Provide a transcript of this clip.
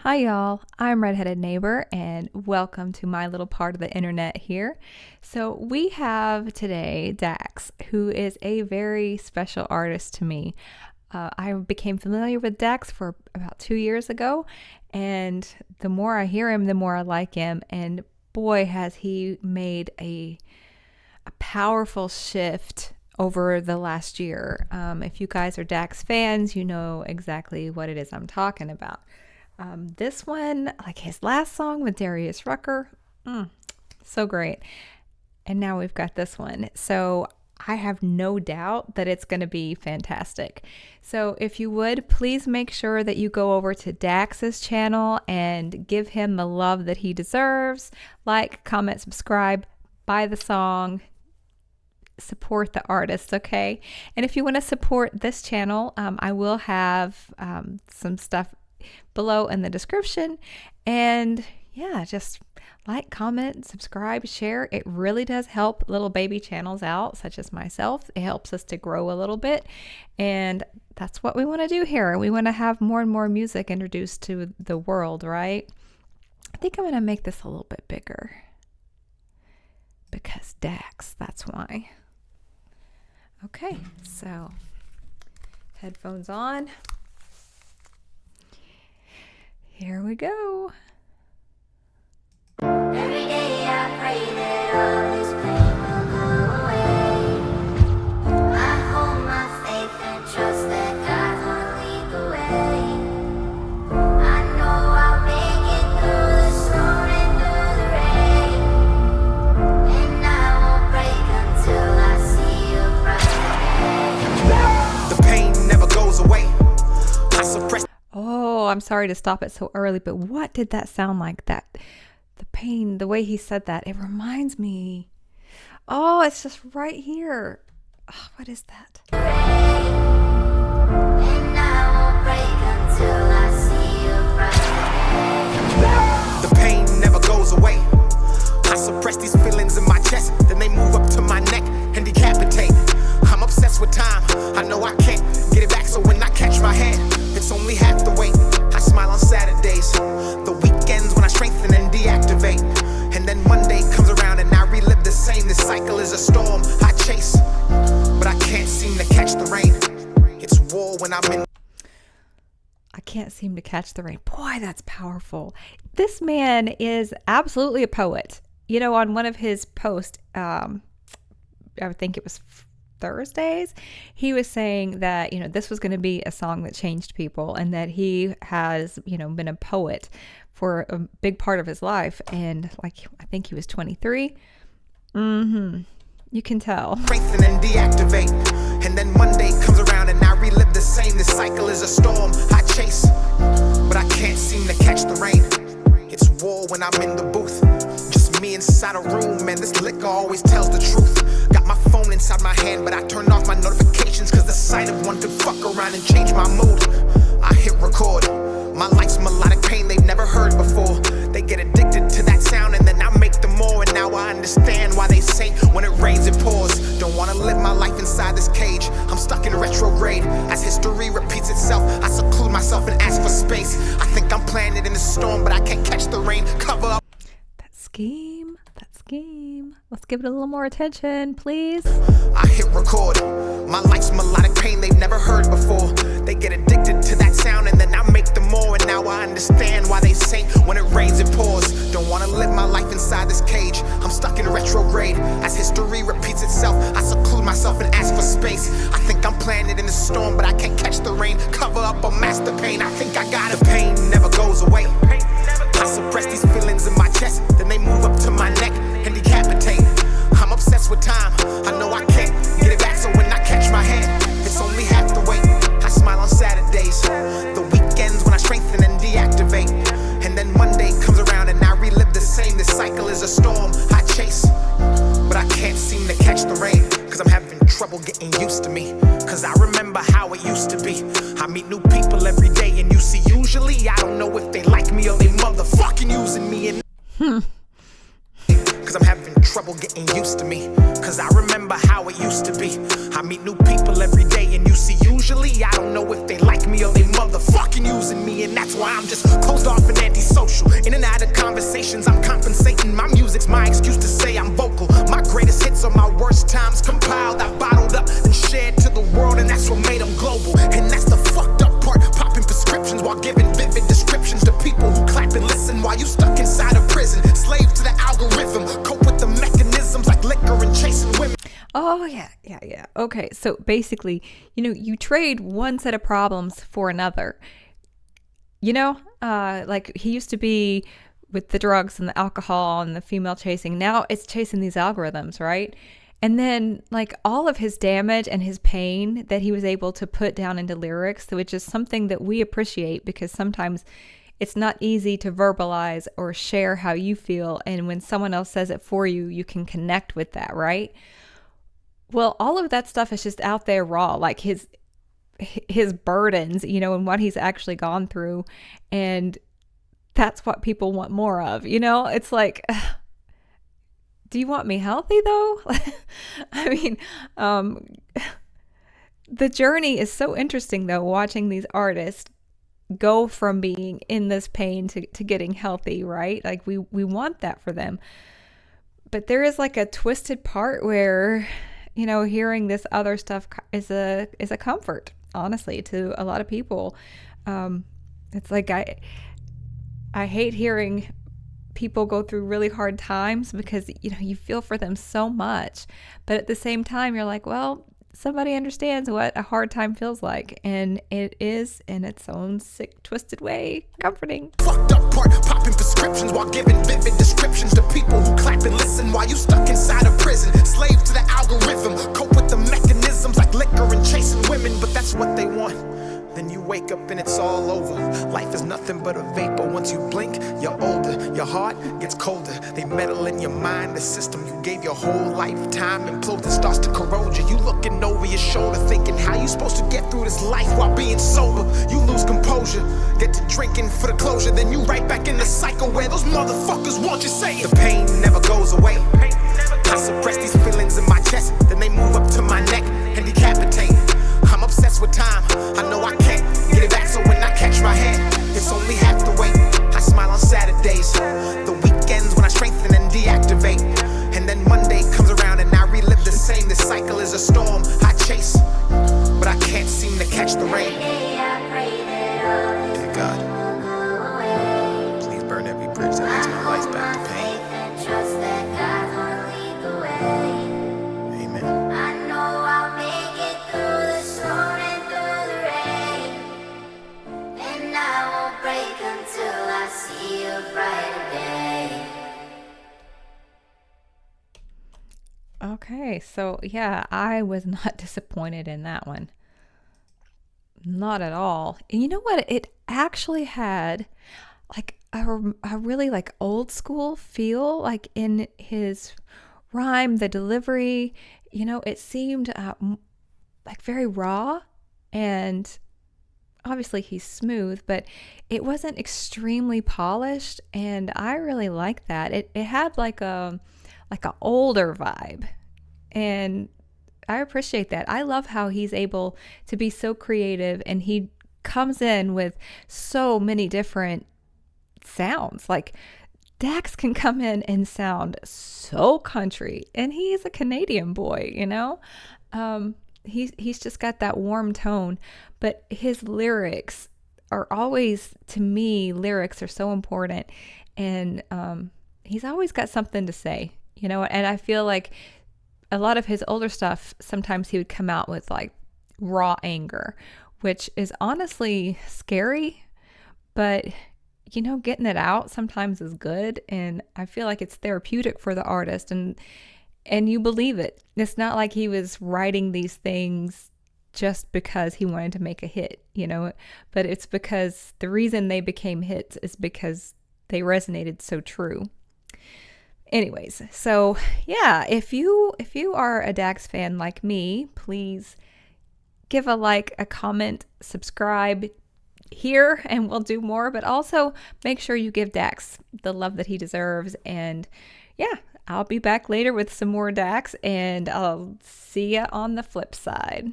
Hi, y'all. I'm Redheaded Neighbor, and welcome to my little part of the internet here. So, we have today Dax, who is a very special artist to me. I became familiar with Dax for about 2 years ago, and the more I hear him, the more I like him. And boy, has he made a powerful shift over the last year. If you guys are Dax fans, you know exactly what it is I'm talking about. This one, like his last song with Darius Rucker, so great. And now we've got this one. So I have no doubt that it's going to be fantastic. So if you would, please make sure that you go over to Dax's channel and give him the love that he deserves. Like, comment, subscribe, buy the song, support the artist, okay? And if you want to support this channel, I will have some stuff below in the description. And yeah, just like, comment, subscribe, share. It really does help little baby channels out, such as myself. It helps us to grow a little bit. And that's what we want to do here. We want to have more and more music introduced to the world, right? I think I'm going to make this a little bit bigger because Dax, that's why. Okay, so headphones on. Here we go. Every day I pray that all this pain will go away. I hold my faith and trust that God's gonna lead the way. I know I'll make it through the storm and through the rain. And I won't break until I see a bright day. The pain never goes away. I suppress. Oh, I'm sorry to stop it so early, but what did that sound like? That the pain, the way he said that, it reminds me. Oh, it's just right here. Oh, what is that? And I won't break until I see a bright day. The pain never goes away. I suppress these feelings in my chest, then they move up to my neck and decapitate. I'm obsessed with time. I know I can't get it back, so when I catch my head, it's only half the weight. I smile on Saturdays, the weekends when I strengthen and deactivate. And then Monday comes around and I relive the same. This cycle is a storm I chase, but I can't seem to catch the rain. It's war when I'm in. I can't seem to catch the rain. Boy, that's powerful. This man is absolutely a poet. You know, on one of his posts, I think it was Thursdays, he was saying that, this was going to be a song that changed people, and that he has, been a poet for a big part of his life. And like, I think he was 23. You can tell. Strengthen and deactivate. And then Monday comes around and I relive the same. This cycle is a storm I chase, but I can't seem to catch the rain. It's war when I'm in the booth. Just me inside a room, man, this liquor always tells the truth. Got my phone inside my hand, but I turned off my notifications, cause the sight of one could fuck around and change my mood. I hit record. My life's melodic pain they've never heard before. They get addicted to that sound and then I make them more. And now I understand why they say when it rains it pours. Don't wanna live my life inside this cage. I'm stuck in retrograde. As history repeats itself, I seclude myself and ask for space. I think I'm planted in the storm, but I can't catch the rain. Cover up. That scheme. Let's give it a little more attention, please. I hit record. My life's melodic pain they've never heard before. They get addicted to that sound and then I make them more. And now I understand why they say when it rains it pours. Don't wanna live my life inside this cage. I'm stuck in retrograde. As history repeats itself, I seclude myself and ask for space. I think I'm planted in the storm, but I can't catch the rain. Cover up or mask the pain. I think I got it. The pain never goes away. I suppress these feelings in my chest, then they move up to my neck and decapitate. I'm obsessed with time. I know I can't get it back, so when I catch my head, it's only half the weight. I smile on Saturdays, the weekends when I strengthen and deactivate. And then Monday comes around and I relive the same. This cycle is a storm I chase, but I can't seem to catch the rain. Cause I'm having trouble getting used to me. Cause I remember how it used to be. I meet new people every day and you see usually I don't know if they like me Closed off and antisocial. In and out of conversations, I'm compensating. My music's my excuse to say I'm vocal. My greatest hits are my worst times compiled. I bottled up and shared to the world, and that's what made them global. And that's the fucked up part. Popping prescriptions while giving vivid descriptions to people who clap and listen while you stuck inside a prison. Slave to the algorithm. Cope with the mechanisms like liquor and chasing women. Oh, yeah. Okay, so basically, you trade one set of problems for another. Like he used to be with the drugs and the alcohol and the female chasing. Now it's chasing these algorithms, right? And then like all of his damage and his pain that he was able to put down into lyrics, which is something that we appreciate because sometimes it's not easy to verbalize or share how you feel. And when someone else says it for you, you can connect with that, right? Well, all of that stuff is just out there raw, like his burdens, and what he's actually gone through. And that's what people want more of, It's like, do you want me healthy though? I mean, the journey is so interesting though, watching these artists go from being in this pain to getting healthy, right? Like we want that for them. But there is like a twisted part where, hearing this other stuff is a comfort, honestly, to a lot of people. It's like I hate hearing people go through really hard times because, you feel for them so much. But at the same time, you're like, well, somebody understands what a hard time feels like. And it is, in its own sick, twisted way, comforting. Fucked up part, popping prescriptions while giving vivid descriptions to people who clap and listen while you stuck inside a prison. Slave to the algorithm, cope with the mechanisms like liquor and chasing women, but that's what they want. Then you wake up and it's all over. Life is nothing but a vapor. Once you blink, you're older. Your heart gets colder. They meddle in your mind, the system you gave your whole lifetime implodes and starts to corrode you. You looking over your shoulder thinking how you supposed to get through this life while being sober. You lose composure, get to drinking for the closure. Then you right back in the cycle where those motherfuckers want you saying the pain never goes away. I suppress these feelings in my chest, then they move up to my neck and decapitate. I'm obsessed with time, I know I can't get it back, so when I catch my head, it's only half the weight. I smile on Saturdays, the weekends when I strengthen and deactivate. And then Monday comes around and I relive the same. This cycle is a storm I chase, but I can't seem to catch the rain. Dear God, please burn every bridge that leads my life back to pain. Okay, so yeah, I was not disappointed in that one. Not at all. And you know what? It actually had like a really like old school feel, like in his rhyme, the delivery, it seemed like very raw, and obviously he's smooth, but it wasn't extremely polished, and I really like that. It had like an older vibe, and I appreciate that. I love how he's able to be so creative, and he comes in with so many different sounds. Like Dax can come in and sound so country, and he's a Canadian boy, He's just got that warm tone, but his lyrics are always, to me, lyrics are so important, and he's always got something to say, and I feel like a lot of his older stuff, sometimes he would come out with like raw anger, which is honestly scary, but getting it out sometimes is good, and I feel like it's therapeutic for the artist, and you believe it. It's not like he was writing these things just because he wanted to make a hit, but it's because the reason they became hits is because they resonated so true. Anyways, so yeah, if you are a Dax fan like me, please give a like, a comment, subscribe here, and we'll do more, but also make sure you give Dax the love that he deserves. And yeah, I'll be back later with some more Dax, and I'll see ya on the flip side.